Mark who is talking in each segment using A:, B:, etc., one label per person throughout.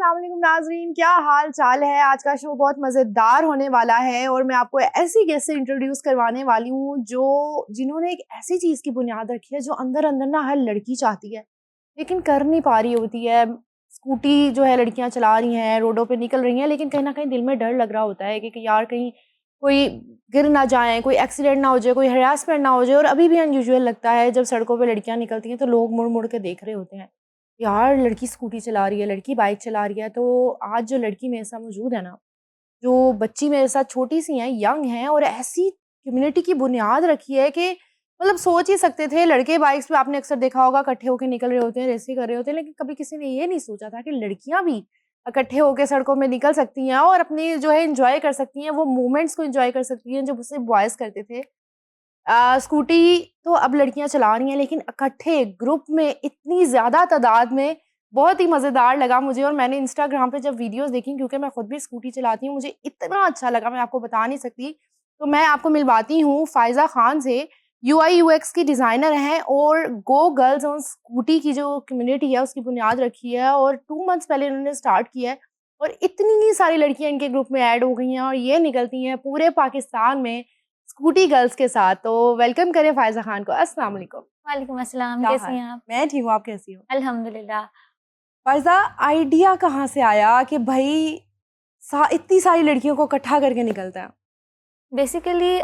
A: अस्सलाम वालेकुम नाजरीन, क्या हाल चाल है। आज का शो बहुत मज़ेदार होने वाला है और मैं आपको ऐसी गेस्ट से इंट्रोड्यूस करवाने वाली हूँ जिन्होंने एक ऐसी चीज़ की बुनियाद रखी है जो अंदर अंदर ना हर लड़की चाहती है लेकिन कर नहीं पा रही होती है। स्कूटी जो है लड़कियाँ चला रही हैं, रोडों पे निकल रही हैं, लेकिन कहीं ना कहीं दिल में डर लग रहा होता है कि यार कहीं कोई गिर ना जाए, कोई एक्सीडेंट ना हो जाए, कोई हरासमेंट ना हो जाए। और अभी भी अनयूजुअल लगता है जब सड़कों पे लड़कियाँ निकलती हैं तो लोग मुड़ मुड़ के देख रहे होते हैं, यार लड़की स्कूटी चला रही है, लड़की बाइक चला रही है। तो आज जो लड़की मेरे साथ मौजूद है ना, जो बच्ची मेरे साथ छोटी सी हैं, यंग हैं, और ऐसी कम्युनिटी की बुनियाद रखी है कि मतलब सोच ही सकते थे। लड़के बाइक्स पे आपने अक्सर देखा होगा इकट्ठे होकर निकल रहे होते हैं, रेसिंग कर रहे होते हैं, लेकिन कभी किसी ने ये नहीं सोचा था कि लड़कियां भी इकट्ठे होकर सड़कों में निकल सकती हैं और अपनी जो है इंजॉय कर सकती हैं, वो मोमेंट्स को इंजॉय कर सकती हैं जो सिर्फ बॉयज करते थे। स्कूटी तो अब लड़कियां चला रही हैं, लेकिन इकट्ठे ग्रुप में इतनी ज़्यादा तादाद में, बहुत ही मज़ेदार लगा मुझे। और मैंने इंस्टाग्राम पे जब वीडियोस देखी, क्योंकि मैं खुद भी स्कूटी चलाती हूँ, मुझे इतना अच्छा लगा, मैं आपको बता नहीं सकती। तो मैं आपको मिलवाती हूँ फ़ायज़ा खान से। यूआई यूएक्स की डिज़ाइनर हैं और गो गर्ल्स ऑन स्कूटी की जो कम्युनिटी है उसकी बुनियाद रखी है, और 2 मंथ्स पहले इन्होंने स्टार्ट किया है और इतनी सारी लड़कियां इनके ग्रुप में ऐड हो गई हैं और ये निकलती हैं पूरे पाकिस्तान में स्कूटी गर्ल्स के साथ। तो वेलकम करें फ़ायज़ा खान को। अस्सलाम वालेकुम।
B: वालेकुम अस्सलाम,
A: क्या
B: कैसी
A: हाल?
B: हैं आप?
A: मैं ठीक हूँ, आप कैसी हो?
B: अल्हम्दुलिल्लाह।
A: फ़ायज़ा, आइडिया कहाँ से आया कि भाई इतनी सारी लड़कियों को इकट्ठा करके निकलता है?
B: Basically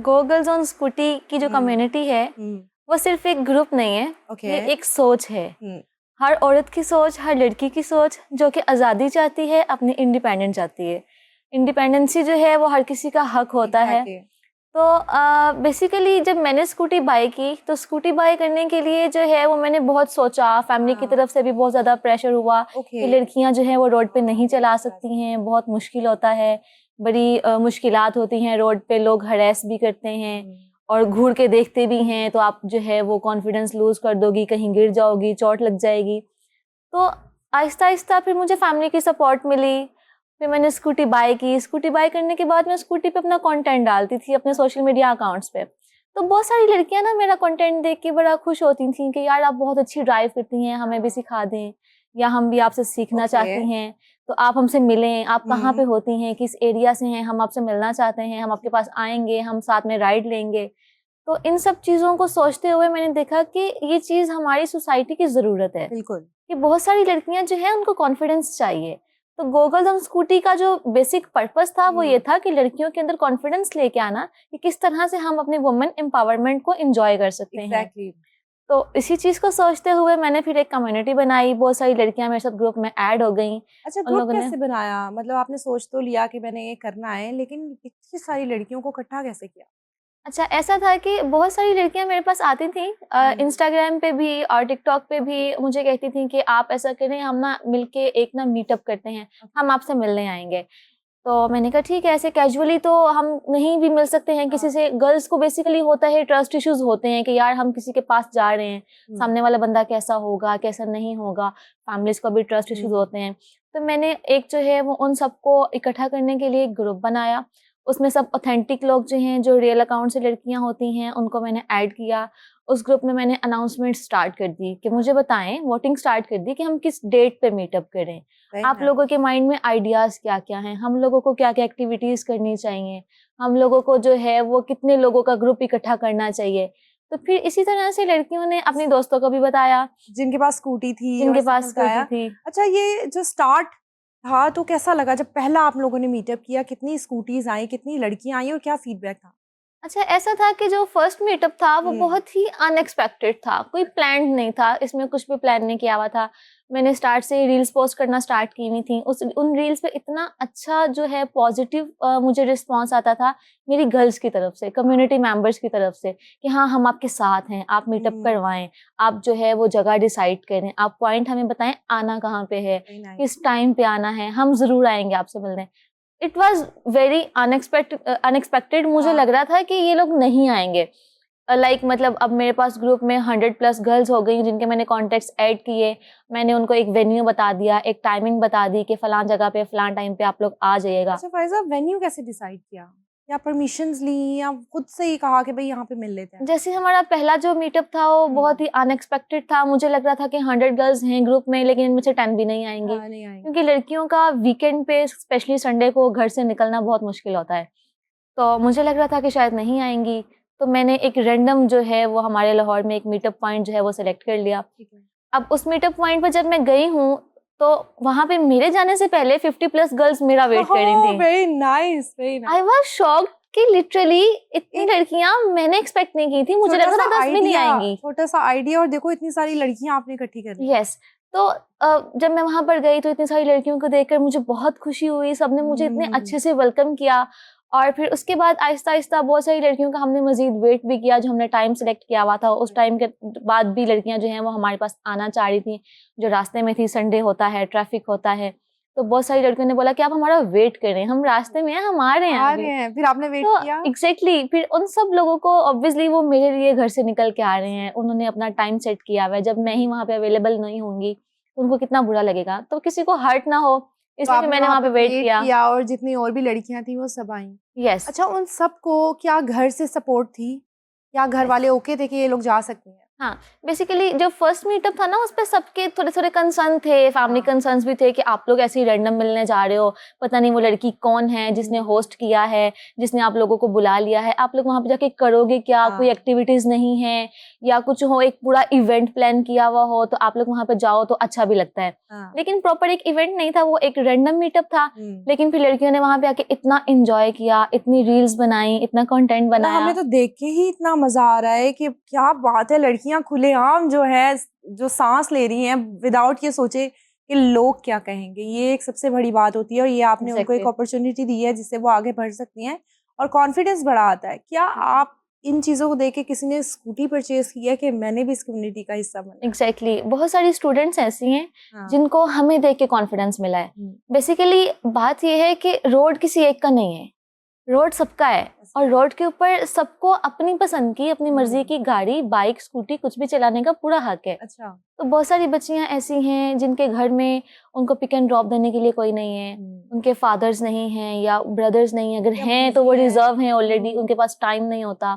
B: go girls on scooty की जो
A: हुँ,
B: कम्युनिटी है,
A: हुँ,
B: वो सिर्फ एक ग्रुप नहीं है,
A: ओके,
B: ये एक सोच है।
A: हुँ,
B: हर औरत की सोच, हर लड़की की सोच जो कि आज़ादी चाहती है, अपनी इंडिपेंडेंट चाहती है। इंडिपेंडेंसी जो है वो हर किसी का हक होता है।
A: एग्ज़ैक्टली,
B: तो बेसिकली जब मैंने स्कूटी बाय की, तो स्कूटी बाय करने के लिए जो है वो मैंने बहुत सोचा, फैमिली की
A: हाँ,
B: तरफ से भी बहुत ज़्यादा प्रेशर हुआ
A: ओके,
B: कि लड़कियां जो हैं वो रोड पे नहीं चला सकती हैं, बहुत मुश्किल होता है, बड़ी मुश्किलात होती हैं रोड पे, लोग हरेस भी करते हैं
A: हुँ,
B: और घूर के देखते भी हैं, तो आप जो है वो कॉन्फिडेंस लूज़ कर दोगी, कहीं गिर जाओगी, चोट लग जाएगी। तो आहिस्ता-आहिस्ता फिर मुझे फैमिली की सपोर्ट मिली, फिर मैंने स्कूटी बाय की। स्कूटी बाय करने के बाद मैं स्कूटी पे अपना कंटेंट डालती थी अपने सोशल मीडिया अकाउंट्स पे। तो बहुत सारी लड़कियाँ ना मेरा कंटेंट देख के बड़ा खुश होती थी कि यार आप बहुत अच्छी ड्राइव करती हैं, हमें भी सिखा दें, या हम भी आपसे सीखना
A: ओके,
B: चाहती हैं, तो आप हमसे मिलें, आप कहाँ पे
A: हुँ,
B: होती हैं, किस एरिया से हैं, हम आपसे मिलना चाहते हैं, हम आपके पास आएँगे, हम साथ में राइड लेंगे। तो इन सब चीज़ों को सोचते हुए मैंने देखा कि ये चीज़ हमारी सोसाइटी की ज़रूरत है।
A: बिल्कुल,
B: कि बहुत सारी लड़कियां जो है उनको कॉन्फिडेंस चाहिए। तो गोगल्स ऑन स्कूटी का जो बेसिक पर्पस था वो ये
A: हुँ,
B: था कि लड़कियों के अंदर कॉन्फिडेंस लेके आना कि किस तरह से हम अपने वुमेन एम्पावरमेंट को एंजॉय कर सकते हैं।
A: एग्ज़ैक्टली।
B: तो इसी चीज को सोचते हुए मैंने फिर एक कम्युनिटी बनाई, बहुत सारी लड़कियां मेरे साथ ग्रुप में ऐड हो गई।
A: अच्छा,
B: उन
A: ग्रुप
B: लोगों ने
A: कैसे बनाया? मतलब आपने सोच तो लिया कि मैंने ये करना है, लेकिन इतनी सारी लड़कियों को इकट्ठा कैसे किया?
B: अच्छा, ऐसा था कि बहुत सारी लड़कियां मेरे पास आती थी,
A: हुँ,
B: इंस्टाग्राम पे भी और टिकटॉक पे भी मुझे कहती थी कि आप ऐसा करें, हम ना मिलके एक ना मीटअप करते हैं, हम आपसे मिलने आएंगे। तो मैंने कहा ठीक है, ऐसे कैजुअली तो हम नहीं भी मिल सकते हैं
A: हाँ,
B: किसी से। गर्ल्स को बेसिकली होता है, ट्रस्ट इश्यूज होते हैं कि यार हम किसी के पास जा रहे हैं,
A: हुँ,
B: सामने वाला बंदा कैसा होगा, कैसा नहीं होगा, फैमिलीज को भी ट्रस्ट इश्यूज
A: हुँ,
B: होते हैं। तो मैंने एक जो है वो उन सबको इकट्ठा करने के लिए एक ग्रुप बनाया। उसमें सब ऑथेंटिक लोग जो हैं, जो रियल अकाउंट से लड़कियां होती हैं, उनको मैंने ऐड किया। उस ग्रुप में मैंने अनाउंसमेंट स्टार्ट कर दी कि मुझे बताएं, वोटिंग स्टार्ट कर दी कि हम किस डेट पे मीटअप करें।
A: वेरी
B: आप
A: नाइस।
B: लोगों के माइंड में आइडियाज़ क्या-क्या हैं? हम लोगों को क्या-क्या एक्टिविटीज़ करनी चाहिए? हम लोगों को जो है वो कितने लोगों का ग्रुप इकट्ठा करना चाहिए? तो फिर इसी तरह से लड़कियों ने अपने दोस्तों को भी बताया,
A: जिनके पास स्कूटी थी और
B: जिनके पास
A: सबने
B: स्कूटी
A: बताया।
B: थी।
A: अच्छा, ये जो स्टार्ट था तो कैसा लगा जब पहला आप लोगों ने मीटअप किया? कितनी स्कूटीज़ आई, कितनी लड़कियाँ आई और क्या फीडबैक था?
B: अच्छा, ऐसा था कि जो फर्स्ट मीटअप था वो
A: हुँ,
B: बहुत ही अनएक्सपेक्टेड था, कोई प्लान्ड नहीं था, इसमें कुछ भी प्लान नहीं किया हुआ था। मैंने स्टार्ट से ही रील्स पोस्ट करना स्टार्ट की हुई थी। उन रील्स पे इतना अच्छा जो है पॉजिटिव मुझे रिस्पॉन्स आता था मेरी गर्ल्स की तरफ से, कम्युनिटी मेंबर्स की तरफ से कि हाँ, हम आपके साथ हैं, आप मीटअप
A: हुँ,
B: करवाएँ, आप जो है वो जगह डिसाइड करें, आप पॉइंट हमें बताएँ आना कहाँ पे है,
A: वेरी नाइस।
B: किस टाइम पे आना है, हम ज़रूर आएँगे आपसे मिलने। It was very unexpected. मुझे
A: हाँ,
B: लग रहा था कि ये लोग नहीं आएँगे। लाइक मतलब अब मेरे पास ग्रुप में 100 प्लस गर्ल्स हो गई जिनके मैंने कॉन्टैक्ट्स ऐड किए। मैंने उनको एक वेन्यू बता दिया, एक टाइमिंग बता दी कि फलाँ जगह पे फलाँ टाइम पे आप लोग आ जाइएगा।
A: अच्छा फ़ायज़ा, वेन्यू कैसे डिसाइड किया? या परमिशंस ली या खुद से ही कहा कि भाई यहाँ पे मिल लेते हैं?
B: जैसे हमारा पहला जो मीटअप था वो बहुत ही अनएक्सपेक्टेड था। मुझे लग रहा था कि 100 गर्ल्स हैं ग्रुप में, लेकिन इनमें से 10 भी नहीं आएंगी।
A: हाँ, नहीं आएंगे।
B: क्योंकि लड़कियों का वीकेंड पे स्पेशली संडे को घर से निकलना बहुत मुश्किल होता है। तो मुझे लग रहा था कि शायद नहीं आएंगी। तो मैंने एक रैंडम जो है वो हमारे लाहौर में एक मीटअप पॉइंट जो है वो सिलेक्ट कर लिया।
A: ठीक है।
B: अब उस मीटअप पॉइंट पर जब मैं गई हूँ तो वहाँ पे मेरे जाने से पहले 50+ गर्ल्स मेरा वेट कर रही थी।
A: Very nice, very nice.
B: I was shocked कि लिटरली इतनी लड़कियां मैंने एक्सपेक्ट नहीं की थी। मुझे लगा था 10 भी नहीं आएंगी।
A: छोटा सा आइडिया और देखो इतनी सारी लड़कियां आपने इकट्ठी कर ली।
B: यस। तो जब मैं वहां पर गई तो इतनी सारी लड़कियों को देखकर मुझे बहुत खुशी हुई। सबने मुझे इतने अच्छे से वेलकम किया। और फिर उसके बाद आहिस्ता आहिस्ता बहुत सारी लड़कियों का हमने मजीद वेट भी किया जो हमने टाइम सेलेक्ट किया हुआ था। उस टाइम के बाद भी लड़कियां जो हैं वो हमारे पास आना चाह रही थी, जो रास्ते में थी। संडे होता है, ट्रैफिक होता है, तो बहुत सारी लड़कियों ने बोला कि आप हमारा वेट करें, हम रास्ते में हैं, हम आ रहे हैं।
A: फिर आपने वेट
B: तो
A: किया?
B: एग्जैक्टली फिर उन सब लोगों को ऑब्वियसली वो मेरे लिए घर से निकल के आ रहे हैं, उन्होंने अपना टाइम सेट किया हुआ है। जब मैं ही वहाँ पे अवेलेबल नहीं होंगी तो उनको कितना बुरा लगेगा। तो किसी को हर्ट ना हो
A: तो
B: इसलिए
A: आपने
B: मैंने वहाँ पे वेट किया।
A: और जितनी और भी लड़कियां थी वो सब आई।
B: यस।
A: अच्छा, उन सबको क्या घर से सपोर्ट थी? क्या घर वाले ओके थे कि ये लोग जा सकती हैं?
B: हाँ, बेसिकली जो फर्स्ट मीटअप था ना उस पे सबके थोड़े थोड़े कंसर्न थे, फैमिली कंसर्न्स भी थे कि आप लोग ऐसे ही रैंडम मिलने जा रहे हो, पता नहीं वो लड़की कौन है जिसने होस्ट किया है, जिसने आप लोगों को बुला लिया है, आप लोग वहाँ पे जाके करोगे क्या, कोई एक्टिविटीज नहीं है या कुछ हो, एक पूरा इवेंट प्लान किया हुआ हो तो आप लोग वहाँ पे जाओ तो अच्छा भी लगता है। लेकिन प्रॉपर एक इवेंट नहीं था, वो एक रैंडम मीटअप था। लेकिन फिर लड़कियों ने वहाँ पे आके इतना एंजॉय किया, इतनी रील्स बनाई, इतना कंटेंट बनाया।
A: हमें तो देख के ही इतना मजा आ रहा है कि क्या बात है, लड़कियां खुलेआम जो है जो सांस ले रही हैं विदाउट ये सोचे कि लोग क्या कहेंगे। ये एक सबसे बड़ी बात होती है और ये आपने उनको एक अपॉर्चुनिटी दी है जिससे वो आगे बढ़ सकती हैं और कॉन्फिडेंस बढ़ा आता है। क्या आप इन चीजों को देख के किसी ने स्कूटी परचेज किया कि मैंने भी इस कम्युनिटी का हिस्सा बना?
B: एग्जैक्टली बहुत सारी स्टूडेंट्स ऐसी हैं जिनको हमें देख के कॉन्फिडेंस मिला है। बेसिकली बात ये है कि रोड किसी एक का नहीं है, रोड सबका है और रोड के ऊपर सबको अपनी पसंद की, अपनी मर्जी की गाड़ी, बाइक, स्कूटी कुछ भी चलाने का पूरा हक है।
A: अच्छा।
B: तो बहुत सारी बच्चियां ऐसी हैं जिनके घर में उनको पिक एंड ड्रॉप देने के लिए कोई नहीं है, उनके फादर्स नहीं हैं या ब्रदर्स नहीं है, अगर हैं तो वो रिजर्व हैं ऑलरेडी, उनके पास टाइम नहीं होता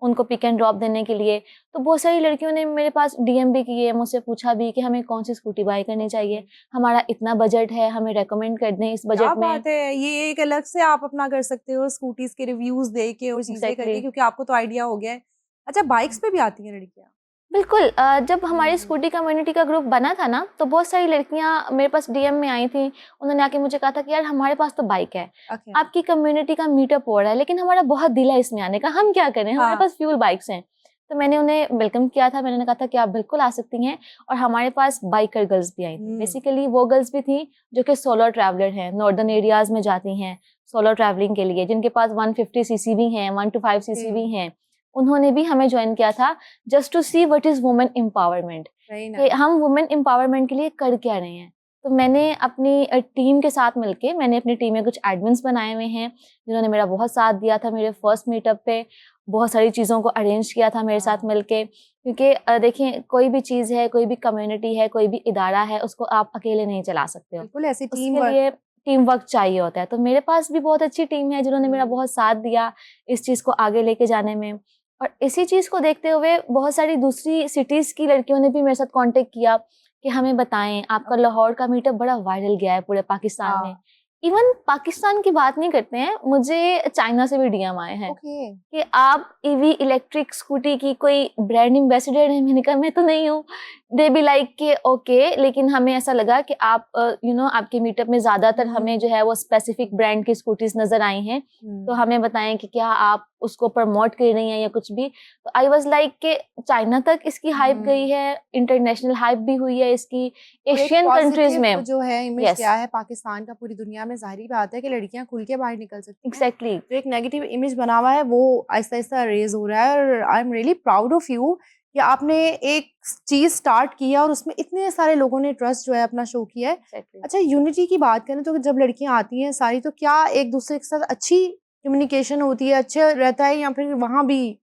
B: उनको पिक एंड ड्रॉप देने के लिए। तो बहुत सारी लड़कियों ने मेरे पास डीएम भी किए, मुझसे पूछा भी कि हमें कौन सी स्कूटी बाय करनी चाहिए, हमारा इतना बजट है, हमें रेकमेंड कर दें इस बजट में।
A: बात है, ये एक अलग से आप अपना कर सकते हो स्कूटीज के रिव्यूज दे के और चीजें करके, क्योंकि आपको तो आइडिया हो गया है। अच्छा, बाइक्स पे भी आती हैं लड़कियां?
B: बिल्कुल। जब हमारी स्कूटी कम्युनिटी का ग्रुप बना था ना तो बहुत सारी लड़कियां मेरे पास डीएम में आई थी। उन्होंने आके मुझे कहा था कि यार हमारे पास तो बाइक है, आपकी कम्युनिटी का मीटअप हो रहा है, लेकिन हमारा बहुत दिल है इसमें आने का, हम क्या करें, हमारे पास फ्यूल बाइक्स हैं। तो मैंने उन्हें वेलकम किया था, मैंने कहा था कि आप बिल्कुल आ सकती हैं। और हमारे पास बाइकर गर्ल्स भी आई थी। बेसिकली वो गर्ल्स भी थी जो कि सोलो ट्रैवलर हैं, नॉर्दर्न एरियाज में जाती हैं सोलो ट्रैवलिंग के लिए, जिनके पास 150 सीसी भी हैं, 125 सीसी भी हैं। उन्होंने भी हमें ज्वाइन किया था just to see what is women empowerment, कि हम वुमेन एम्पावरमेंट के लिए कर क्या रहे हैं। तो मैंने अपनी टीम के साथ मिलके, मैंने अपनी टीम में कुछ एडमिन्स बनाए हुए हैं जिन्होंने मेरा बहुत साथ दिया था मेरे फर्स्ट मीटअप पे, बहुत सारी चीज़ों को अरेंज किया था मेरे साथ मिलके। क्योंकि देखिए कोई भी चीज़ है, कोई भी कम्युनिटी है, कोई भी इदारा है, उसको आप अकेले नहीं चला सकते हो,
A: बिल्कुल ऐसी
B: उसके लिए टीम वर्क चाहिए होता है। तो मेरे पास भी बहुत अच्छी टीम है जिन्होंने मेरा बहुत साथ दिया इस चीज़ को आगे लेके जाने में। और इसी चीज़ को देखते हुए बहुत सारी दूसरी सिटीज़ की लड़कियों ने भी मेरे साथ कांटेक्ट किया कि हमें बताएं, आपका लाहौर का मीटअप बड़ा वायरल गया है पूरे पाकिस्तान में। इवन पाकिस्तान की बात नहीं करते हैं, मुझे चाइना से भी डीएम आए हैं कि आप ईवी इलेक्ट्रिक स्कूटी की कोई ब्रांड एम्बेसडर है। मैंने कहा मैं तो नहीं हूँ। दे बी लाइक के ओके, लेकिन हमें ऐसा लगा कि आप आपके मीटअप में ज्यादातर हमें जो है वो स्पेसिफिक ब्रांड की स्कूटीज नजर आई हैं, तो हमें बताएं कि क्या आप उसको प्रमोट कर रही हैं या कुछ भी। तो आई वाज लाइक कि चाइना तक इसकी हाइप गई है, इंटरनेशनल हाइप भी हुई है इसकी, एशियन कंट्रीज में
A: जो है इमेज क्या है पाकिस्तान का पूरी दुनिया में, जाहिर बात है कि लड़कियां खुल के बाहर निकल सकती हैं।
B: एग्जैक्टली।
A: जो एक नेगेटिव इमेज बना हुआ है वो आहिस्ता आहिस्ता रेज हो रहा है और I am really proud of you कि आपने एक चीज स्टार्ट किया और उसमें इतने सारे लोगों ने ट्रस्ट जो है अपना शो किया है। अच्छा, यूनिटी की बात करें तो जब लड़कियां आती हैं सारी, तो क्या एक दूसरे के साथ अच्छी कम्युनिकेशन होती है, अच्छे रहता है, या फिर वहां भी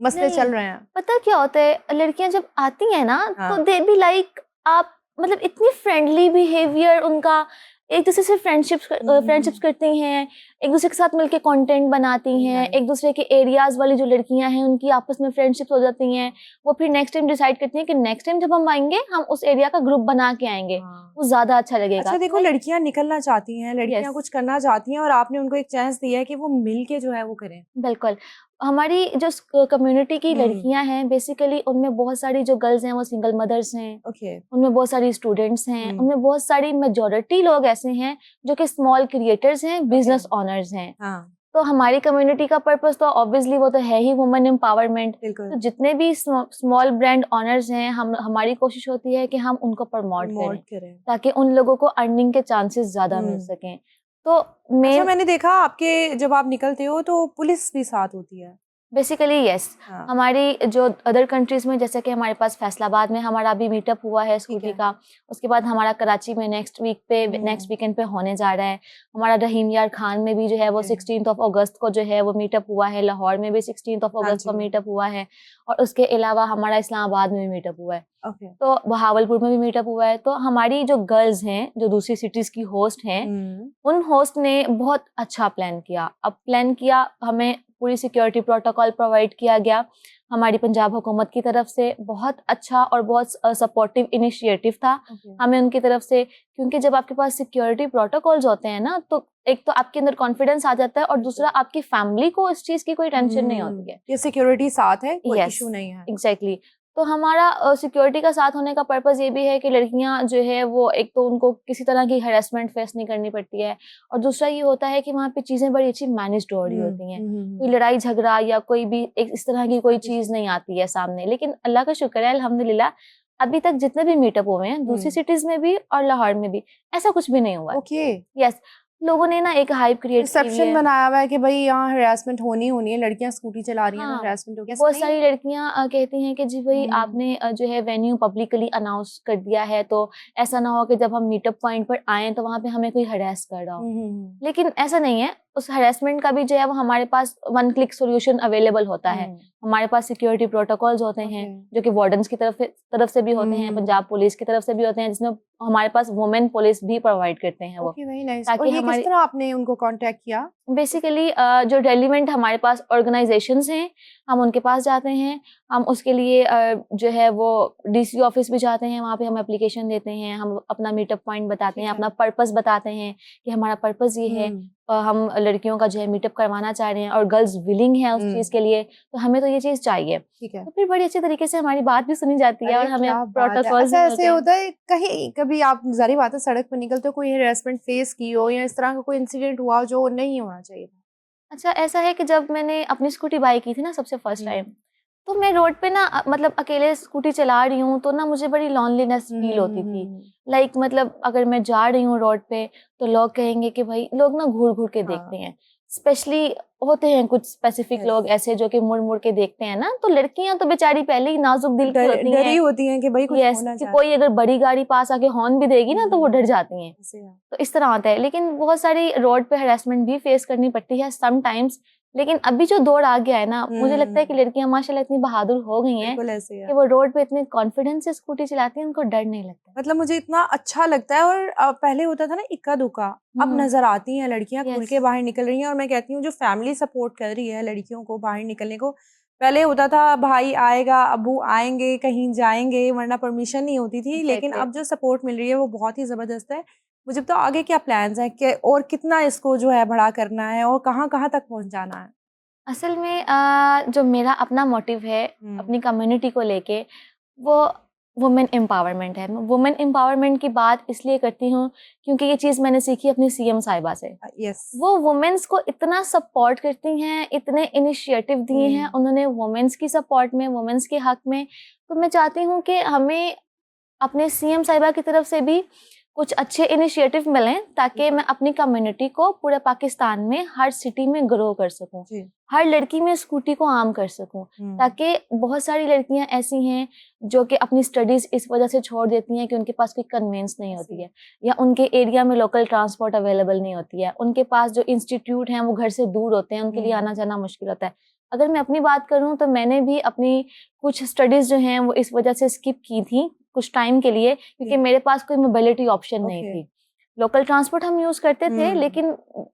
A: मसले चल रहे हैं?
B: पता क्या होता है, लड़कियां जब आती हैं ना तो दे बी लाइक, आप मतलब इतनी फ्रेंडली बिहेवियर उनका, एक दूसरे से फ्रेंडशिप्स करती हैं, एक दूसरे के साथ मिलके कंटेंट बनाती हैं,
A: Nice.
B: एक दूसरे के एरियाज वाली जो लड़कियां हैं उनकी आपस में फ्रेंडशिप हो जाती हैं। वो फिर नेक्स्ट टाइम डिसाइड करती हैं कि नेक्स्ट टाइम जब हम आएंगे हम उस एरिया का ग्रुप बना के आएंगे,
A: हाँ।
B: वो ज्यादा अच्छा लगेगा।
A: अच्छा देखो, लड़कियां निकलना चाहती हैं, लड़कियां
B: यस
A: कुछ करना चाहती हैं और आपने उनको एक चांस दिया है कि वो मिल के जो है वो करें।
B: बिल्कुल। हमारी जो कम्युनिटी की
A: हम्म।
B: लड़कियां हैं बेसिकली उनमें बहुत सारी जो गर्ल्स हैं वो सिंगल मदर्स हैं,
A: ओके।
B: उनमें बहुत सारी स्टूडेंट्स हैं,
A: हम्म।
B: उनमें बहुत सारी मेजोरिटी लोग ऐसे हैं जो कि स्मॉल क्रिएटर्स हैं, बिजनेस ऑनर्स हैं।
A: हाँ
B: तो हमारी कम्युनिटी का पर्पस तो ऑब्वियसली वो तो है ही वुमेन एम्पावरमेंट।
A: बिल्कुल।
B: तो जितने भी स्मॉल ब्रांड ऑनर्स हैं, हमारी कोशिश होती है कि हम उनको प्रमोट
A: प्रमोट
B: करें
A: करें।
B: ताकि उन लोगों को अर्निंग के चांसेस ज्यादा मिल
A: हम्म।
B: सकें। तो
A: अच्छा,
B: मेन
A: मैंने देखा आपके जब आप निकलते हो तो पुलिस भी साथ होती है।
B: बेसिकली यस,
A: हाँ
B: हमारी जो अदर कंट्रीज में जैसे कि हमारे पास फैसलाबाद में हमारा अभी मीटअप हुआ है
A: ठीक
B: स्कूटी
A: है।
B: का। उसके बाद हमारा कराची में नेक्स्ट वीकेंड पे होने जा रहा है। हमारा रहीम यार खान में भी जो है वो
A: ओके।
B: 16 अगस्त को जो है वो मीटअप हुआ है। लाहौर में भी 16
A: हाँ
B: अगस्त को
A: जी।
B: मीटअप हुआ है। और उसके अलावा हमारा इस्लामाबाद में भी मीटअप हुआ है।
A: ओके।
B: तो बहावलपुर में भी मीटअप हुआ है। तो हमारी जो गर्ल्स हैं जो दूसरी सिटीज की होस्ट हैं, उन होस्ट ने बहुत अच्छा प्लान किया। अब प्लान किया, हमें पूरी सिक्योरिटी प्रोटोकॉल प्रोवाइड किया गया हमारी पंजाब हुकूमत की तरफ से। बहुत अच्छा और बहुत सपोर्टिव इनिशिएटिव था
A: ओके।
B: हमें उनकी तरफ से, क्योंकि जब आपके पास सिक्योरिटी प्रोटोकॉल्स होते हैं ना, तो एक तो आपके अंदर कॉन्फिडेंस आ जाता है और दूसरा आपकी फैमिली को इस चीज की कोई टेंशन नहीं होती है।
A: ये सिक्योरिटी साथ है, कोई
B: यस
A: इशू नहीं है।
B: एग्जैक्टली। तो हमारा सिक्योरिटी का साथ होने का पर्पस ये भी है कि लड़कियां जो है वो एक तो उनको किसी तरह की हरेसमेंट फेस नहीं करनी पड़ती है, और दूसरा ये होता है कि वहाँ पे चीजें बड़ी अच्छी मैनेज्ड हो रही होती हैं। कोई लड़ाई झगड़ा या कोई भी एक इस तरह की कोई चीज नहीं आती है सामने। लेकिन अल्लाह का शुक्र है अल्हम्दुलिल्लाह, अभी तक जितने भी मीटअप हुए हैं दूसरी सिटीज में भी और लाहौर में भी, ऐसा कुछ भी नहीं हुआ है।
A: ओके।
B: यस, लोगों ने ना एक हाइप क्रिएट की हुई
A: रिसेप्शन
B: है।
A: बनाया हुआ है कि भाई यहाँ हरासमेंट होनी है, लड़कियां स्कूटी चला रही हैं तो
B: हाँ,
A: हरासमेंट हो गया, ऐसा
B: बहुत
A: नहीं?
B: सारी लड़कियां कहती हैं कि जी भाई आपने जो है वेन्यू पब्लिकली अनाउंस कर दिया है, तो ऐसा ना हो कि जब हम मीटअप पॉइंट पर आए तो वहां पे हमें कोई हरास कर रहा हो। लेकिन ऐसा नहीं है, उस हरासमेंट का भी जो है वो हमारे पास 1 क्लिक सॉल्यूशन अवेलेबल होता है। हमारे पास सिक्योरिटी प्रोटोकॉल्स होते हैं जो कि वार्डन्स की तरफ से भी होते हैं, पंजाब पुलिस की तरफ से भी होते हैं, जिसमें हमारे पास वुमेन पुलिस भी प्रोवाइड करते हैं वो।
A: Okay, very nice. और
B: ताकि
A: ये
B: हमारी
A: किस तरह आपने उनको कांटेक्ट किया?
B: बेसिकली जो रेलिवेंट हमारे पास ऑर्गेनाइजेशंस हैं, हम उनके पास जाते हैं। हम उसके लिए जो है वो डीसी ऑफिस भी जाते हैं, वहाँ पे हम एप्लीकेशन देते हैं, हम अपना मीटअप पॉइंट बताते हैं, अपना पर्पस बताते हैं कि हमारा पर्पस ये है, हम लड़कियों का जो है मीटअप करवाना चाह रहे हैं और गर्ल्स विलिंग है उस चीज के लिए, तो हमें तो ये चीज चाहिए।
A: ठीक है।
B: तो फिर बड़ी अच्छे तरीके से हमारी बात भी सुनी जाती है और
A: अरे
B: हमें
A: क्या बात है।
B: प्रोटोकॉल्स
A: अच्छा,
B: भी
A: ऐसे
B: मिलते हैं।
A: होता है कहीं कभी आप जारी बात है सड़क पर निकलते हो, कोई हरासमेंट फेस की हो या इस तरह का कोई इंसिडेंट हुआ हो जो नहीं होना चाहिए था?
B: अच्छा, ऐसा है कि जब मैंने अपनी स्कूटी बाई की थी ना सबसे फर्स्ट टाइम, तो मैं रोड पे ना मतलब अकेले स्कूटी चला रही हूँ तो ना मुझे बड़ी लॉनलीनेस फील होती थी। लाइक मतलब अगर मैं जा रही हूँ रोड पे तो लोग कहेंगे कि भाई, लोग ना घूर घूर के देखते हैं। स्पेशली होते हैं कुछ स्पेसिफिक लोग ऐसे जो कि मुड़ मुड़ के देखते हैं ना, तो लड़कियां तो बेचारी पहले ही नाजुक दिल की होती
A: डरी होती हैं कि भाई कुछ
B: यस,
A: होना
B: कि
A: चाहिए।
B: कोई अगर बड़ी गाड़ी पास आके हॉर्न भी देगी ना तो वो डर जाती हैं। तो इस तरह होता है। लेकिन बहुत सारी रोड पे हरासमेंट भी फेस करनी पड़ती है समटाइम्स। लेकिन अभी जो दौर आ गया है ना, मुझे लगता है कि लड़कियां माशाल्लाह इतनी बहादुर हो गई हैं कि वो रोड पे इतने कॉन्फिडेंस से स्कूटी चलाती हैं, उनको डर नहीं लगता।
A: मतलब मुझे इतना अच्छा लगता है। और पहले होता था ना इक्का दुक्का, अब नजर आती हैं लड़कियां खुल के बाहर निकल रही हैं। और मैं कहती हूँ जो फैमिली सपोर्ट कर रही है लड़कियों को बाहर निकलने को, पहले होता था भाई आएगा, अबू आएंगे, कहीं जाएंगे, वरना परमिशन नहीं होती थी। लेकिन अब जो सपोर्ट मिल रही है वो बहुत ही जबरदस्त है। मुझे तो आगे क्या प्लान्स हैं कि और कितना इसको जो है बड़ा करना है और कहाँ कहाँ तक पहुंचाना है?
B: असल में जो मेरा अपना मोटिव है अपनी कम्युनिटी को लेके, वो वुमेन एम्पावरमेंट है। मैं वुमेन एम्पावरमेंट की बात इसलिए करती हूँ क्योंकि ये चीज़ मैंने सीखी अपनी सीएम साहिबा से।
A: यस।
B: वो वुमेन्स को इतना सपोर्ट करती हैं, इतने इनिशिएटिव दिए हैं उन्होंने वुमेन्स की सपोर्ट में, वुमेन्स के हक में। तो मैं चाहती हूँ कि हमें अपने सीएम साहिबा की तरफ से भी कुछ अच्छे इनिशिएटिव मिलें ताकि मैं अपनी कम्युनिटी को पूरे पाकिस्तान में हर सिटी में ग्रो कर सकूं, हर लड़की में स्कूटी को आम कर सकूं। ताकि बहुत सारी लड़कियां ऐसी हैं जो कि अपनी स्टडीज इस वजह से छोड़ देती हैं कि उनके पास कोई कन्वेंस नहीं होती है, या उनके एरिया में लोकल ट्रांसपोर्ट अवेलेबल नहीं होती है, उनके पास जो इंस्टीट्यूट हैं वो घर से दूर होते हैं, उनके लिए आना जाना मुश्किल होता है। अगर मैं अपनी बात करूं तो मैंने भी अपनी कुछ स्टडीज जो हैं वो इस वजह से स्किप की थी कुछ टाइम के लिए, क्योंकि मेरे पास कोई मोबिलिटी ऑप्शन नहीं थी। लोकल ट्रांसपोर्ट हम यूज करते थे, लेकिन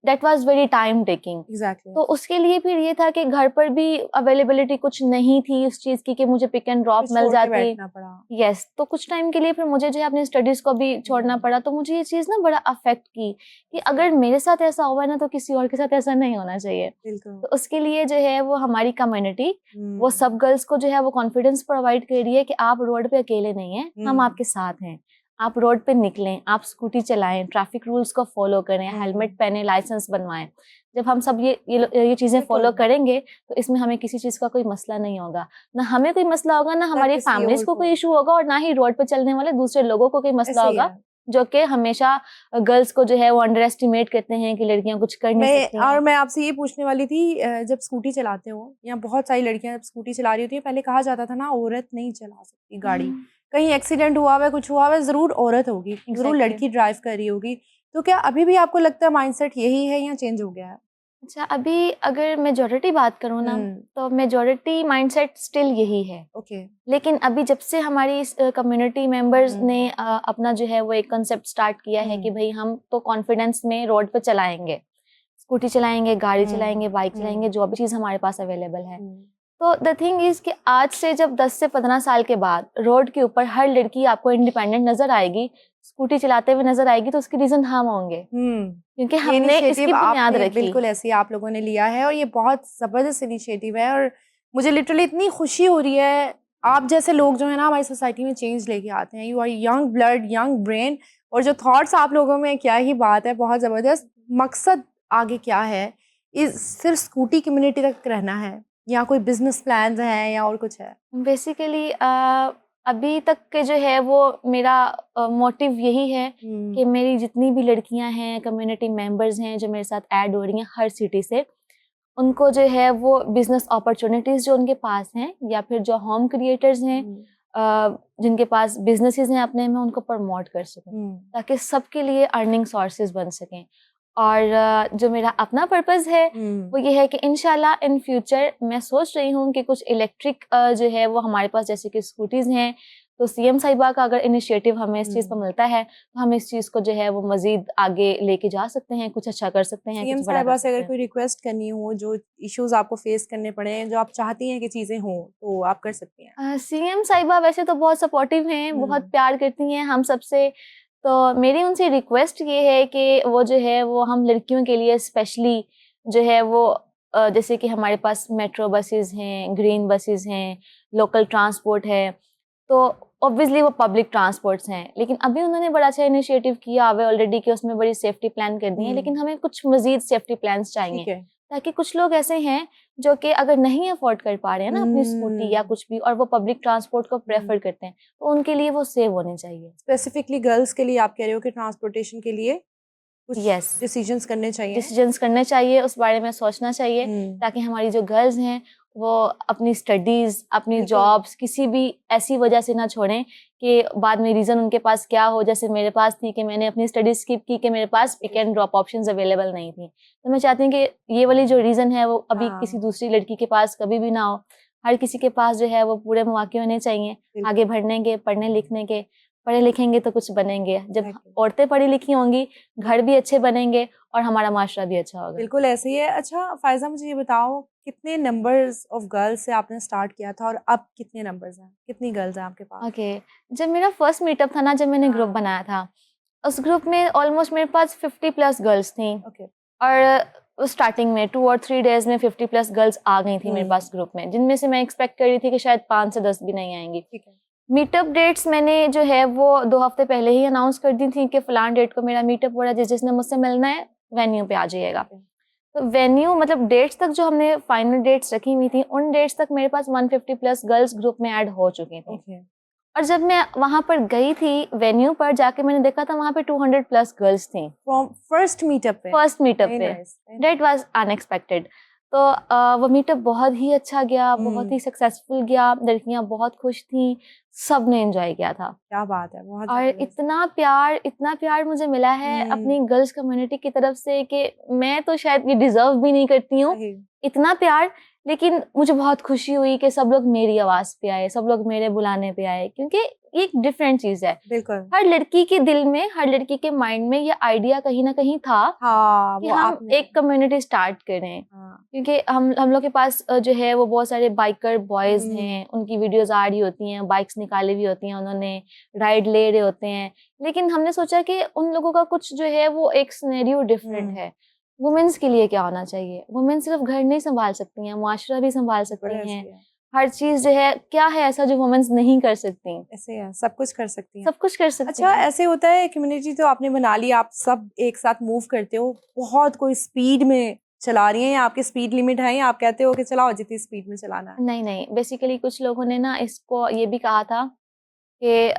B: that was very time taking.
A: Exactly.
B: तो उसके लिए फिर ये था कि घर पर भी अवेलेबिलिटी कुछ नहीं थी उस चीज की कि मुझे पिक एंड ड्रॉप मिल जाती।
A: बैठना पड़ा।
B: यस, तो कुछ टाइम के लिए फिर मुझे जो है अपनी स्टडीज को भी छोड़ना पड़ा। तो मुझे ये चीज ना बड़ा अफेक्ट की कि अगर मेरे साथ ऐसा हुआ है ना तो किसी और के साथ ऐसा नहीं होना चाहिए।
A: बिल्कुल।
B: तो उसके लिए जो है वो हमारी कम्युनिटी वो सब गर्ल्स को जो है वो कॉन्फिडेंस प्रोवाइड कर रही है कि आप रोड पे अकेले नहीं हैं, हम आपके साथ हैं। आप रोड पे निकलें, आप स्कूटी चलाएं, ट्रैफिक रूल्स को फॉलो करें, हेलमेट पहने, लाइसेंस बनवाएं। जब हम सब ये चीजें फॉलो करेंगे तो इसमें हमें किसी चीज का कोई मसला नहीं होगा, ना हमें कोई मसला होगा, ना हमारी फैमिलीज को कोई इशू होगा, और ना ही रोड पे चलने वाले दूसरे लोगों को कोई मसला होगा, जो कि हमेशा गर्ल्स को जो है वो अंडर एस्टिमेट करते हैं कि लड़कियां कुछ कर नहीं सकती हैं।
A: और मैं आपसे ये पूछने वाली थी, जब स्कूटी चलाते हो या बहुत सारी लड़कियां जब स्कूटी चला रही होती है, पहले कहा जाता था ना औरत नहीं चला सकती गाड़ी, कहीं एक्सीडेंट हुआ है, कुछ हुआ है, जरूर औरत होगी, जरूर लड़की ड्राइव कर रही होगी। तो क्या अभी भी आपको लगता है माइंडसेट यही है या चेंज हो गया है?
B: अच्छा, अभी अगर मेजॉरिटी बात करूँ ना तो मेजॉरिटी माइंडसेट स्टिल यही है।
A: ओके।
B: लेकिन अभी जब से हमारी कम्युनिटी मेंबर्स ने अपना जो है वो एक कंसेप्ट स्टार्ट किया है कि भाई हम तो कॉन्फिडेंस में रोड पे चलाएंगे, स्कूटी चलाएंगे, गाड़ी चलाएंगे, बाइक चलाएंगे, जो भी चीज़ हमारे पास अवेलेबल है। तो द थिंग इज कि आज से जब 10 से 15 साल के बाद रोड के ऊपर हर लड़की आपको इंडिपेंडेंट नजर आएगी, स्कूटी चलाते हुए नजर आएगी, तो उसकी रीजन हम होंगे, क्योंकि हमने इसकी बुनियाद रखी।
A: बिल्कुल ऐसे ही आप लोगों ने लिया है और ये बहुत जबरदस्त इनिशिएटिव है और मुझे लिटरली इतनी खुशी हो रही है। आप जैसे लोग जो है ना हमारी सोसाइटी में चेंज लेके आते हैं। You are young blood, young brain, और जो थॉट्स आप लोगों में, क्या ही बात है, बहुत जबरदस्त। मकसद आगे क्या है? सिर्फ स्कूटी कम्युनिटी तक रहना है या कोई बिजनेस प्लान्स हैं या और कुछ है?
B: बेसिकली अभी तक के जो है वो मेरा मोटिव यही है कि मेरी जितनी भी लड़कियां हैं, कम्युनिटी मेंबर्स हैं जो मेरे साथ ऐड हो रही हैं हर सिटी से, उनको जो है वो बिजनेस अपॉर्चुनिटीज जो उनके पास हैं, या फिर जो होम क्रिएटर्स हैं जिनके पास बिजनेसेस हैं अपने में, उनको प्रमोट कर सकें ताकि सबके लिए अर्निंग सोर्सेज बन सकें। और जो मेरा अपना पर्पस है वो ये है कि इंशाल्लाह इन फ्यूचर मैं सोच रही हूँ कि कुछ इलेक्ट्रिक जो है वो हमारे पास जैसे कि स्कूटीज हैं, तो सीएम साहिबा का अगर इनिशिएटिव हमें इस चीज़ पर मिलता है तो हम इस चीज़ को जो है वो मजीद आगे लेके जा सकते हैं, कुछ अच्छा कर सकते हैं।
A: सीएम साहिबा से अगर कोई रिक्वेस्ट करनी हो, जो इश्यूज आपको फेस करने पड़े, जो आप चाहती हैं कि चीज़ें हों, तो आप कर सकती हैं?
B: सीएम साहिबा वैसे तो बहुत सपोर्टिव हैं, बहुत प्यार करती हैं हम सबसे। तो मेरी उनसे रिक्वेस्ट ये है कि वो जो है वो हम लड़कियों के लिए स्पेशली जो है वो जैसे कि हमारे पास मेट्रो बसेस हैं, ग्रीन बसेस हैं, लोकल ट्रांसपोर्ट है, तो ऑब्वियसली वो पब्लिक ट्रांसपोर्ट्स हैं, लेकिन अभी उन्होंने बड़ा अच्छा इनिशिएटिव किया हुआ है ऑलरेडी कि उसमें बड़ी सेफ्टी प्लान कर दी है, लेकिन हमें कुछ मजीद सेफ्टी प्लान्स चाहिए ताकि कुछ लोग ऐसे हैं जो कि अगर नहीं अफोर्ड कर पा रहे हैं ना अपनी स्कूटी या कुछ भी, और वो पब्लिक ट्रांसपोर्ट को प्रेफर करते हैं, तो उनके लिए वो सेव होने चाहिए।
A: स्पेसिफिकली गर्ल्स के लिए आप कह रहे हो कि ट्रांसपोर्टेशन के लिए कुछ डिसीजंस करने चाहिए,
B: उस बारे में सोचना चाहिए ताकि हमारी जो गर्ल्स हैं वो अपनी स्टडीज, अपनी जॉब्स किसी भी ऐसी वजह से ना छोड़ें कि बाद में रीज़न उनके पास क्या हो, जैसे मेरे पास थी कि मैंने अपनी स्टडी स्किप की कि मेरे पास pick and drop options available नहीं थी। तो मैं चाहती हूँ कि ये वाली जो रीज़न है वो अभी किसी दूसरी लड़की के पास कभी भी ना हो। हर किसी के पास जो है वो पूरे मौके होने चाहिए आगे बढ़ने के, पढ़ने लिखने के। पढ़े लिखेंगे तो कुछ बनेंगे। जब औरतें पढ़ी लिखी होंगी, घर भी अच्छे बनेंगे और हमारा माशरा भी अच्छा होगा।
A: बिल्कुल ऐसे ही है। अच्छा फायजा, मुझे ये बताओ, कितने नंबर्स ऑफ गर्ल्स से आपने स्टार्ट किया था और अब कितने नंबर्स हैं, कितनी गर्ल्स हैं आपके पास?
B: ओके, जब मेरा फर्स्ट मीटअप था ना, जब मैंने ग्रुप बनाया था, उस ग्रुप में ऑलमोस्ट मेरे पास 50+ गर्ल्स थी। और स्टार्टिंग में 2 और 3 डेज में 50+ गर्ल्स आ गई थी मेरे पास ग्रुप में, जिनमें से मैं एक्सपेक्ट कर रही थी कि शायद 5 से 10 भी नहीं आएंगी। मीटअप डेट्स मैंने जो है वो 2 हफ्ते पहले ही अनाउंस कर दी थी कि फलान डेट को मेरा मीटअप हो रहा है, जिसने मुझसे मिलना है वेन्यू पे आ जाइएगा। तो वेन्यू मतलब डेट्स तक जो हमने फाइनल डेट्स रखी हुई थी, उन डेट्स तक मेरे पास 150+ गर्ल्स ग्रुप में ऐड हो चुकी थी। और जब मैं वहां पर गई थी वेन्यू पर जाके, मैंने देखा था वहां पे 200+ गर्ल्स थी
A: फर्स्ट मीटअप पे।
B: That was unexpected. तो वो मीटअप बहुत ही अच्छा गया, बहुत ही सक्सेसफुल गया, लड़कियां बहुत खुश थी, सबने एंजॉय किया था।
A: क्या बात है, बहुत
B: और
A: जबरदस्त।
B: इतना प्यार मुझे मिला है
A: हम्म,
B: अपनी गर्ल्स कम्युनिटी की तरफ से कि मैं तो शायद ये डिजर्व भी नहीं करती हूँ
A: सही,
B: इतना प्यार। लेकिन मुझे बहुत खुशी हुई कि सब लोग मेरी आवाज पे आए, सब लोग मेरे बुलाने पे आए, क्योंकि ये एक डिफरेंट चीज है।
A: बिल्कुल।
B: हर लड़की के दिल में, हर लड़की के माइंड में ये आइडिया कहीं ना कहीं था
A: हाँ,
B: कि
A: वो
B: हम
A: आपने,
B: एक कम्युनिटी स्टार्ट करें,
A: हाँ,
B: क्योंकि हम लोग के पास जो है वो बहुत सारे बाइकर बॉयज
A: हम्म,
B: हैं, उनकी वीडियोस आ रही होती हैं, बाइक्स निकाली हुई होती हैं, उन्होंने राइड ले रहे होते हैं। लेकिन हमने सोचा कि उन लोगों का कुछ जो है वो एक सिनेरियो डिफरेंट
A: हम्म,
B: है। वुमेन्स के लिए क्या होना चाहिए? वुमेन सिर्फ घर नहीं संभाल सकती हैं, मुआशरा भी संभाल
A: बड़े
B: सकती हैं।
A: ऐसे है,
B: हर चीज जो है, क्या है ऐसा जो वुमेन्स नहीं कर सकती?
A: ऐसे है, सब कुछ कर सकती हैं।
B: सब कुछ कर सकती
A: अच्छा,
B: हैं।
A: ऐसे होता है कम्युनिटी तो आपने बना ली, आप सब एक साथ मूव करते हो, बहुत कोई स्पीड में चला रही है या आपकी स्पीड लिमिट है या आप कहते हो कि चलाओ जितनी स्पीड में चलाना है?
B: नहीं नहीं, बेसिकली कुछ लोगों ने ना इसको ये भी कहा था कि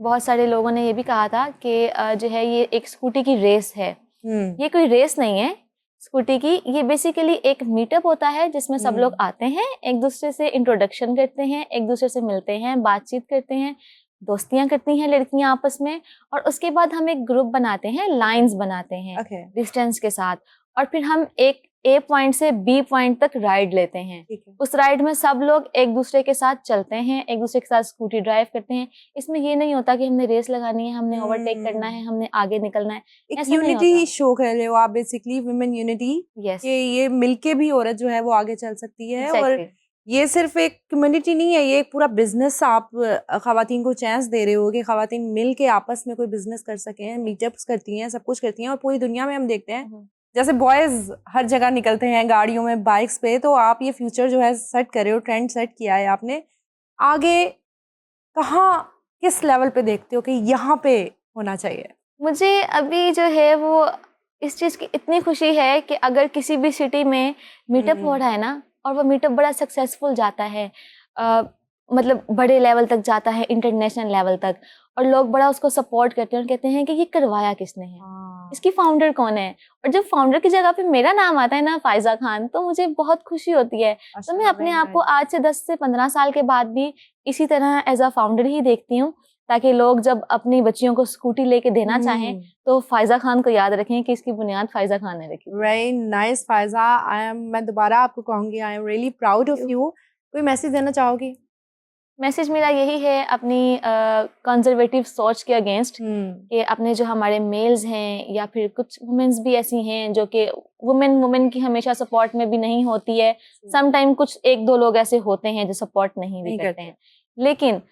B: बहुत सारे लोगों ने ये भी कहा था कि जो है ये एक स्कूटी की रेस है।
A: हम्म,
B: ये कोई रेस नहीं है स्कूटी की, ये बेसिकली एक मीटअप होता है जिसमें सब लोग आते हैं, एक दूसरे से इंट्रोडक्शन करते हैं, एक दूसरे से मिलते हैं, बातचीत करते हैं, दोस्तियां करती हैं लड़कियां आपस में, और उसके बाद हम एक ग्रुप बनाते हैं, लाइंस बनाते हैं
A: ओके,
B: डिस्टेंस के साथ, और फिर हम एक ए पॉइंट से बी पॉइंट तक राइड लेते हैं।
A: ठीक है।
B: उस राइड में सब लोग एक दूसरे के साथ चलते हैं, एक दूसरे के साथ स्कूटी ड्राइव करते हैं। इसमें ये नहीं होता कि हमने रेस लगानी है, हमने ओवरटेक करना है, हमने आगे निकलना है,
A: एक
B: ऐसा नहीं
A: यूनिटी
B: होता।
A: शो कर रहे हो आप बेसिकली, वुमेन यूनिटी,
B: यस,
A: कि ये मिलके भी औरत जो है वो आगे चल सकती है। और
B: एग्जैक्टली।
A: ये सिर्फ एक कम्युनिटी नहीं है, ये एक पूरा बिजनेस आप खवातीन को चांस दे रहे हो कि खवातीन मिल के आपस में कोई बिजनेस कर सकें, मीटअप्स करती हैं, सब कुछ करती हैं। और पूरी दुनिया में हम देखते हैं जैसे बॉयज हर जगह निकलते हैं गाड़ियों में, बाइक्स पे, तो आप ये फ्यूचर जो है सेट कर रहे हो, ट्रेंड सेट किया है आपने। आगे कहाँ, किस लेवल पे देखते हो कि यहाँ पे होना चाहिए?
B: मुझे अभी जो है वो इस चीज़ की इतनी खुशी है कि अगर किसी भी सिटी में मीटअप हो रहा है ना, और वो मीटअप बड़ा सक्सेसफुल जाता है, अ, मतलब बड़े लेवल तक जाता है, इंटरनेशनल लेवल तक, और लोग बड़ा उसको सपोर्ट करते हैं और कहते हैं कि ये करवाया किसने है, इसकी फाउंडर कौन है। और जब फाउंडर की जगह पे मेरा नाम आता है ना, फायजा खान, तो मुझे बहुत खुशी होती है। तो मैं अपने आप को आज से 10 से 15 साल के बाद भी इसी तरह एज अ फाउंडर ही देखती हूँ, ताकि लोग जब अपनी बच्चियों को स्कूटी लेके देना चाहें तो फायजा खान को याद रखें कि इसकी बुनियाद फायजा खान ने रखी।
A: वेरी नाइस फायजा, मैं दोबारा आपको कहूंगी, I am really proud of you. कोई मैसेज देना चाहोगी?
B: मैसेज मेरा यही है अपनी कंजर्वेटिव सोच के अगेंस्ट, कि अपने जो हमारे मेल्स हैं या फिर कुछ वुमेन्स भी ऐसी हैं जो कि वुमेन की हमेशा सपोर्ट में भी नहीं होती है। सम टाइम कुछ एक दो लोग ऐसे होते हैं जो सपोर्ट नहीं भी करते हैं। लेकिन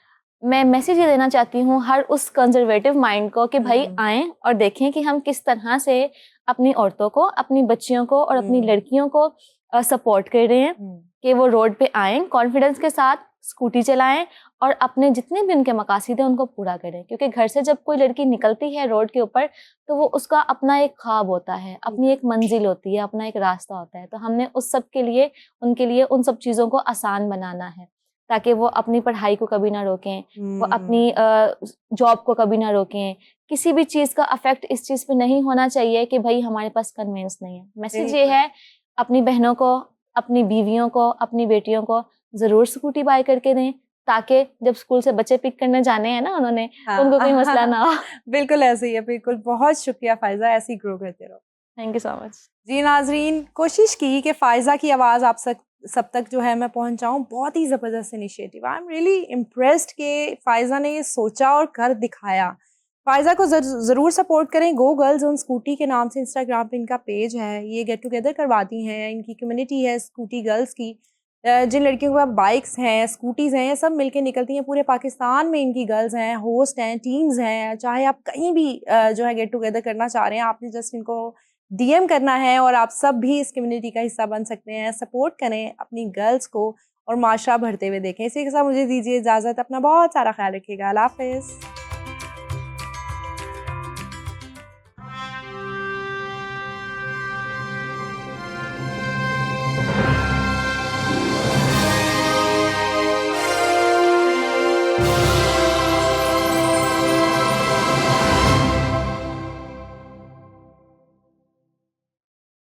B: मैं मैसेज ये देना चाहती हूँ हर उस कंजर्वेटिव माइंड को कि भाई आएं और देखें कि हम किस तरह से अपनी औरतों को, अपनी बच्चियों को और अपनी लड़कियों को सपोर्ट कर रहे हैं, कि वो रोड पे आएं कॉन्फिडेंस के साथ, स्कूटी चलाएं और अपने जितने भी उनके मकासद हैं उनको पूरा करें। क्योंकि घर से जब कोई लड़की निकलती है रोड के ऊपर, तो वो उसका अपना एक ख्वाब होता है, अपनी एक मंजिल होती है, अपना एक रास्ता होता है। तो हमने उस सब के लिए, उनके लिए उन सब चीज़ों को आसान बनाना है, ताकि वो अपनी पढ़ाई को कभी ना रोकें, वो अपनी जॉब को कभी ना रोकें। किसी भी चीज़ का अफेक्ट इस चीज़ पे नहीं होना चाहिए कि भाई हमारे पास कन्वेंस नहीं है। मैसेज ये है अपनी बहनों को, अपनी बीवियों को, अपनी बेटियों को ज़रूर स्कूटी बाय करके दें, ताकि जब स्कूल से बच्चे पिक करने जाने हैं ना उन्होंने, उनको कोई मसला ना हो।
A: बिल्कुल ऐसे ही है, बिल्कुल। बहुत शुक्रिया फायजा, ऐसे ही ग्रो करते रहो।
B: Thank you so much.
A: जी नाजरीन, कोशिश की कि फायजा की आवाज़ आप सब तक जो है मैं पहुंचाऊं। बहुत ही ज़बरदस्त initiative, I am really impressed कि फायजा ने ये सोचा और कर दिखाया। फायजा को ज़रूर सपोर्ट करें। गो गर्ल्स ऑन स्कूटी के नाम से इंस्टाग्राम पे इनका पेज है, ये गेट टुगेदर करवाती हैं, इनकी कम्युनिटी है स्कूटी गर्ल्स की। जिन लड़कियों के पास बाइक्स हैं, स्कूटीज़ हैं, ये सब मिलके निकलती हैं। पूरे पाकिस्तान में इनकी गर्ल्स हैं, होस्ट हैं, टीम्स हैं। चाहे आप कहीं भी जो है गेट टुगेदर करना चाह रहे हैं, आपने जस्ट इनको डीएम करना है और आप सब भी इस कम्युनिटी का हिस्सा बन सकते हैं। सपोर्ट करें अपनी गर्ल्स को और माशरा बढ़ते हुए देखें। इसी के साथ मुझे दीजिए इजाज़त। अपना बहुत सारा ख्याल रखिएगा। अल्लाह हाफ़िज़।